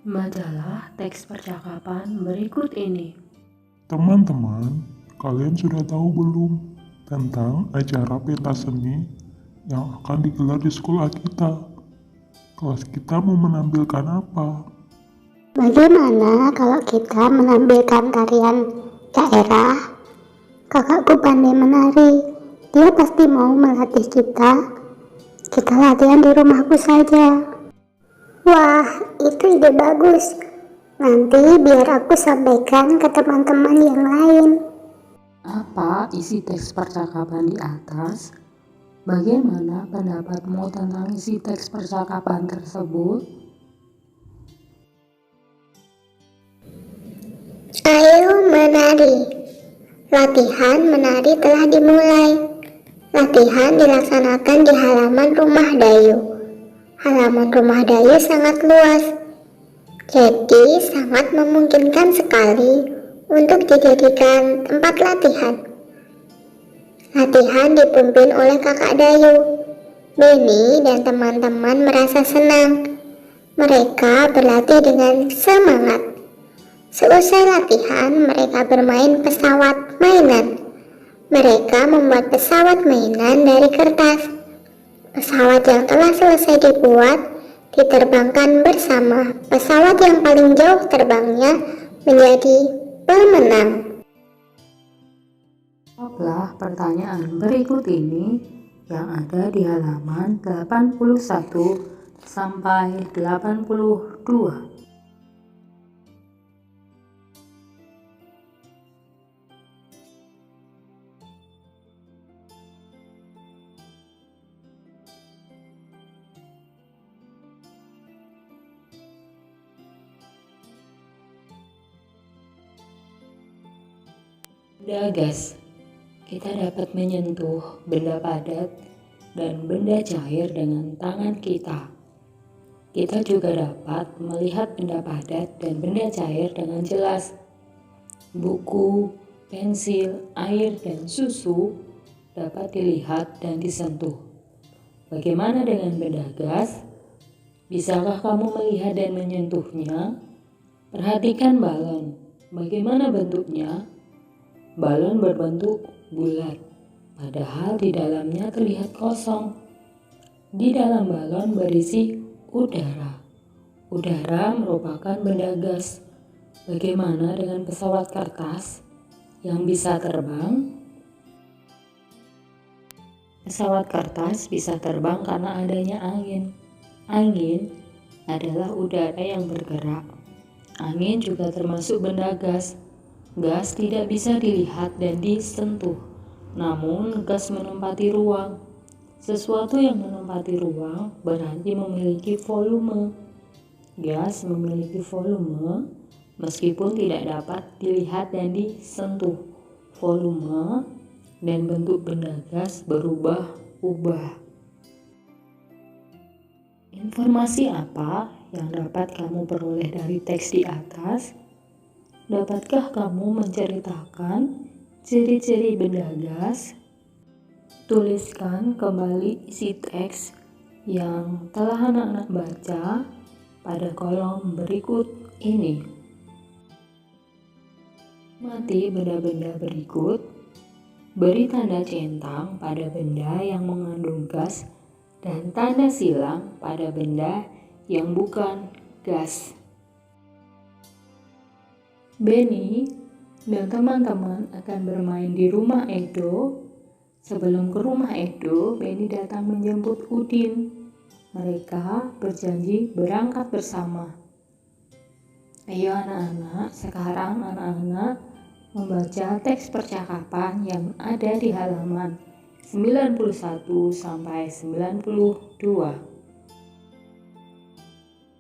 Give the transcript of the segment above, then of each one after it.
Majalah teks percakapan berikut ini. Teman-teman, kalian sudah tahu belum tentang acara pentas seni yang akan digelar di sekolah kita? Kelas kita mau menampilkan apa? Bagaimana kalau kita menampilkan tarian daerah? Kakakku pandai menari, dia pasti mau melatih kita. Kita latihan di rumahku saja. Wah, itu ide bagus. Nanti biar aku sampaikan ke teman-teman yang lain. Apa isi teks percakapan di atas? Bagaimana pendapatmu tentang isi teks percakapan tersebut? Ayo menari. Latihan menari telah dimulai. Latihan dilaksanakan di halaman rumah Dayu. Halaman rumah Dayu sangat luas, jadi sangat memungkinkan sekali untuk dijadikan tempat latihan. Latihan dipimpin oleh kakak Dayu. Benny dan teman-teman merasa senang. Mereka berlatih dengan semangat. Selesai latihan, mereka bermain pesawat mainan. Mereka membuat pesawat mainan dari kertas. Pesawat yang telah selesai dibuat diterbangkan bersama. Pesawat yang paling jauh terbangnya menjadi pemenang. Jawablah pertanyaan berikut ini yang ada di halaman 81 sampai 82. Benda gas. Kita dapat menyentuh benda padat dan benda cair dengan tangan kita. Kita juga dapat melihat benda padat dan benda cair dengan jelas. Buku, pensil, air, dan susu dapat dilihat dan disentuh. Bagaimana dengan benda gas? Bisakah kamu melihat dan menyentuhnya? Perhatikan balon. Bagaimana bentuknya? Balon berbentuk bulat, padahal di dalamnya terlihat kosong. Di dalam balon berisi udara. Udara merupakan benda gas. Bagaimana dengan pesawat kertas yang bisa terbang? Pesawat kertas bisa terbang karena adanya angin. Angin adalah udara yang bergerak. Angin juga termasuk benda gas. Gas tidak bisa dilihat dan disentuh, namun gas menempati ruang. Sesuatu yang menempati ruang berarti memiliki volume. Gas memiliki volume meskipun tidak dapat dilihat dan disentuh. Volume dan bentuk benda gas berubah-ubah. Informasi apa yang dapat kamu peroleh dari teks di atas? Dapatkah kamu menceritakan ciri-ciri benda gas? Tuliskan kembali isi teks yang telah anak-anak baca pada kolom berikut ini. Mati benda-benda berikut. Beri tanda centang pada benda yang mengandung gas dan tanda silang pada benda yang bukan gas. Benny dan teman-teman akan bermain di rumah Edo. Sebelum ke rumah Edo, Benny datang menjemput Udin. Mereka berjanji berangkat bersama. Ayo anak-anak, sekarang anak-anak membaca teks percakapan yang ada di halaman 91 sampai 92.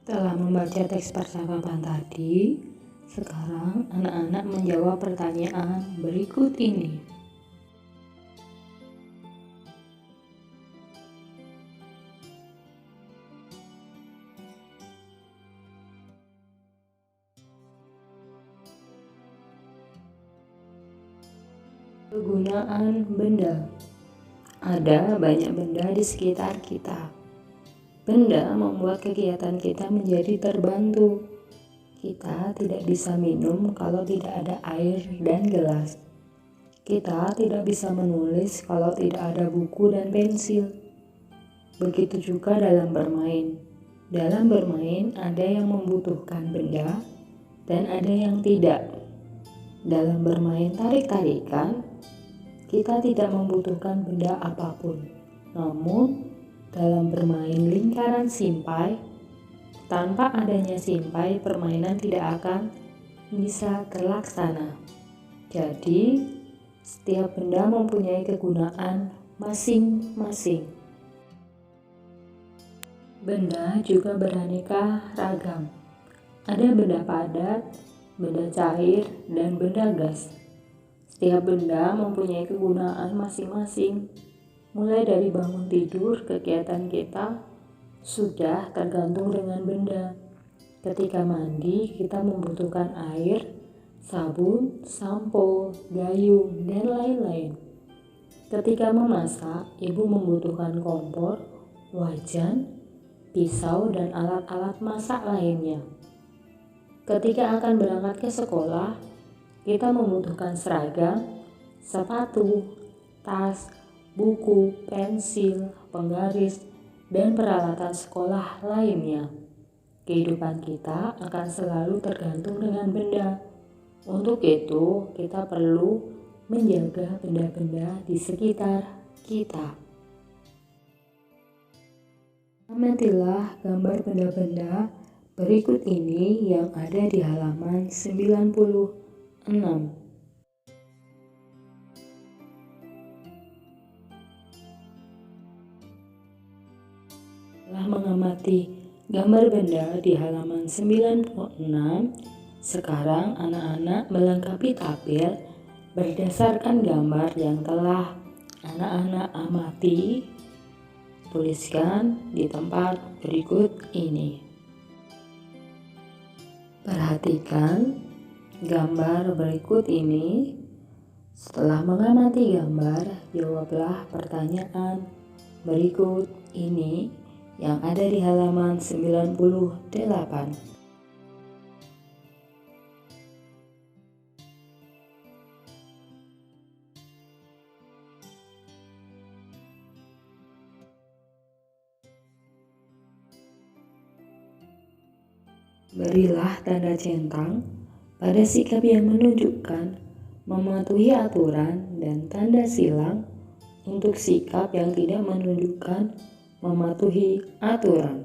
Setelah membaca teks percakapan tadi, sekarang anak-anak menjawab pertanyaan berikut ini. Kegunaan benda. Ada banyak benda di sekitar kita. Benda membuat kegiatan kita menjadi terbantu. Kita tidak bisa minum kalau tidak ada air dan gelas. Kita tidak bisa menulis kalau tidak ada buku dan pensil. Begitu juga dalam bermain. Dalam bermain ada yang membutuhkan benda dan ada yang tidak. Dalam bermain tarik-tarikan, kita tidak membutuhkan benda apapun. Namun, dalam bermain lingkaran simpai, tanpa adanya simpai, permainan tidak akan bisa terlaksana. Jadi, setiap benda mempunyai kegunaan masing-masing. Benda juga beraneka ragam. Ada benda padat, benda cair, dan benda gas. Setiap benda mempunyai kegunaan masing-masing. Mulai dari bangun tidur, kegiatan kita sudah tergantung dengan benda. Ketika mandi, kita membutuhkan air, sabun, sampo, gayung, dan lain-lain. Ketika memasak, ibu membutuhkan kompor, wajan, pisau, dan alat-alat masak lainnya. Ketika akan berangkat ke sekolah, kita membutuhkan seragam, sepatu, tas, buku, pensil, penggaris, dan peralatan sekolah lainnya. Kehidupan kita akan selalu tergantung dengan benda. Untuk itu, kita perlu menjaga benda-benda di sekitar kita. Amatilah gambar benda-benda berikut ini yang ada di halaman 96. Setelah mengamati gambar benda di halaman 96, sekarang anak-anak melengkapi tabel berdasarkan gambar yang telah anak-anak amati. Tuliskan di tempat berikut ini. Perhatikan gambar berikut ini. Setelah mengamati gambar, jawablah pertanyaan berikut ini yang ada di halaman 98. Berilah tanda centang pada sikap yang menunjukkan mematuhi aturan dan tanda silang untuk sikap yang tidak menunjukkan mematuhi aturan.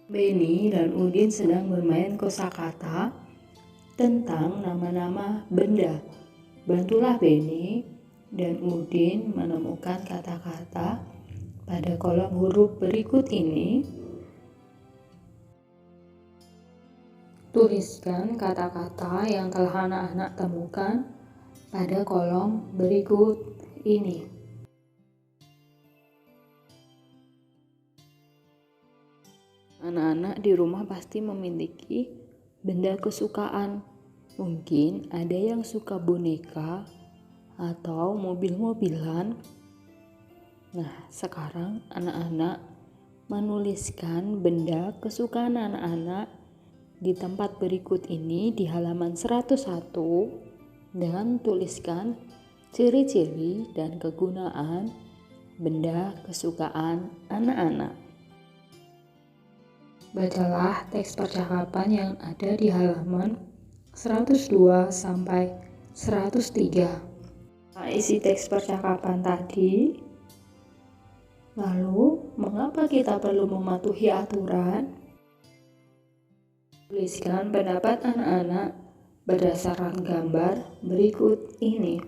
Beni dan Udin sedang bermain kosakata tentang nama-nama benda. Bantulah Beni dan Udin menemukan kata-kata pada kolom huruf berikut ini. Tuliskan kata-kata yang telah anak-anak temukan pada kolom berikut ini. Anak-anak di rumah pasti memiliki benda kesukaan. Mungkin ada yang suka boneka atau mobil-mobilan. Nah, sekarang anak-anak menuliskan benda kesukaan anak-anak di tempat berikut ini di halaman 101 dan tuliskan ciri-ciri dan kegunaan benda kesukaan anak-anak. Bacalah teks percakapan yang ada di halaman 102 sampai 103. Isi teks percakapan tadi. Lalu, mengapa kita perlu mematuhi aturan? Tuliskan pendapat anak-anak berdasarkan gambar berikut ini.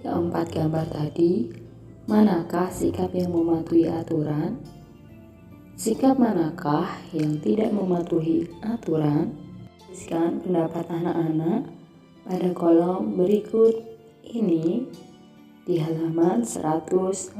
Keempat gambar tadi, manakah sikap yang mematuhi aturan? Sikap manakah yang tidak mematuhi aturan? Tuliskan pendapat anak-anak pada kolom berikut ini di halaman 105.